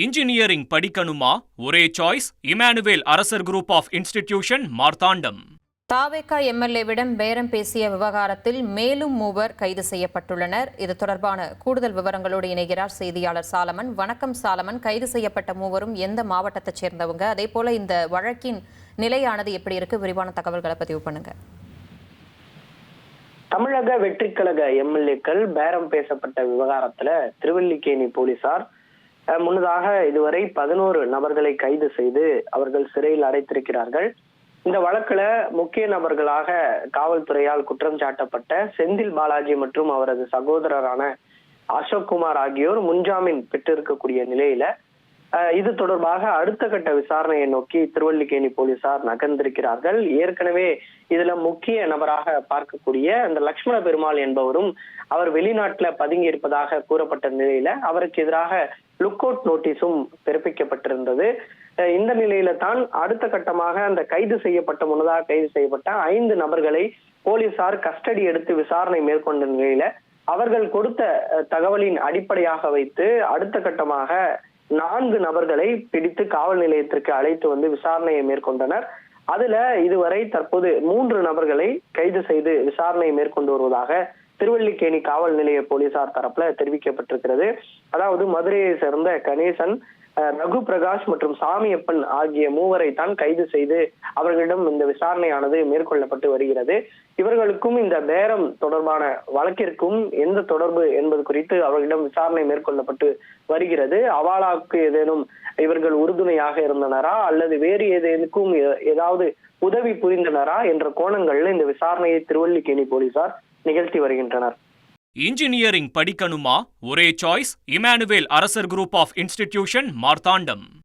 Engineering படிக்கணுமா? ஒரே choice Emmanuel அரசர் குரூப் ஆஃப் இன்ஸ்டிடியூஷன், மார்த்தாண்டம். தாவேகா எம்எல்ஏவிடம் பேரம் பேசிய விவகாரத்தில் மேலும் மூவர் கைது செய்யப்பட்டுள்ளனர். இது தொடர்பான கூடுதல் விவரங்களோடு இணைகிறார் செய்தியாளர் சாலமன். வணக்கம் சாலமன். கைது செய்யப்பட்ட மூவரும் எந்த மாவட்டத்தைச் சேர்ந்தவங்க? அதே போல இந்த வழக்கின் நிலையானது எப்படி இருக்கு? விரிவான தகவல்களை பதிவு பண்ணுங்க. தமிழக வெற்றிக்கழக எம்எல்ஏக்கள் பேரம் பேசப்பட்ட விவகாரத்துல திருவல்லிக்கேணி போலீசார் முன்னதாக இதுவரை 11 நபர்களை கைது செய்து அவர்கள் சிறையில் அடைத்திருக்கிறார்கள். இந்த வழக்குல முக்கிய நபர்களாக காவல்துறையால் குற்றம் சாட்டப்பட்ட செந்தில் பாலாஜி மற்றும் அவரது சகோதரரான அசோக்குமார் ஆகியோர் முன்ஜாமீன் பெற்றிருக்கக்கூடிய நிலையில இது தொடர்பாக அடுத்த கட்ட விசாரணையை நோக்கி திருவல்லிக்கேணி போலீசார் நகர்ந்திருக்கிறார்கள். ஏற்கனவே இதுல முக்கிய நபராக பார்க்கக்கூடிய அந்த லட்சுமண பெருமாள் என்பவரும் அவர் வெளிநாட்டுல பதுங்கி இருப்பதாக கூறப்பட்ட நிலையில அவருக்கு எதிராக லுக் அவுட் நோட்டீஸும் பிறப்பிக்கப்பட்டிருந்தது. இந்த நிலையில தான் அடுத்த கட்டமாக அந்த முன்னதாக கைது செய்யப்பட்ட 5 நபர்களை போலீசார் கஸ்டடி எடுத்து விசாரணை மேற்கொண்ட நிலையில அவர்கள் கொடுத்த தகவலின் அடிப்படையாக வைத்து அடுத்த கட்டமாக 4 நபர்களை பிடித்து காவல் நிலையத்திற்கு அழைத்து வந்து விசாரணையை மேற்கொண்டனர். அதுல இதுவரை தற்போது 3 நபர்களை கைது செய்து விசாரணை மேற்கொண்டு வருவதாக திருவல்லிக்கேணி காவல் நிலைய போலீசார் தரப்புல தெரிவிக்கப்பட்டிருக்கிறது. அதாவது மதுரையை சேர்ந்த கணேசன், ரகு பிரகாஷ் மற்றும் சாமியப்பன் ஆகிய மூவரை தான் கைது செய்து அவர்களிடம் இந்த விசாரணையானது மேற்கொள்ளப்பட்டு வருகிறது. இவர்களுக்கும் இந்த பேரம் தொடர்பான வழக்கிற்கும் எந்த தொடர்பு என்பது குறித்து அவர்களிடம் விசாரணை மேற்கொள்ளப்பட்டு வருகிறது. அவாலாவுக்கு ஏதேனும் இவர்கள் உறுதுணையாக இருந்தனரா அல்லது வேறு ஏதேனுக்கும் ஏதாவது உதவி புரிந்தனரா என்ற கோணங்கள்ல இந்த விசாரணையை திருவல்லிக்கேணி போலீசார் நிகழ்த்தி வருகின்றனர். இன்ஜினியரிங் படிக்கணுமா? ஒரே சாய்ஸ் இமானுவேல் அரசர் குரூப் ஆஃப் இன்ஸ்டிடியூஷன், மார்த்தாண்டம்.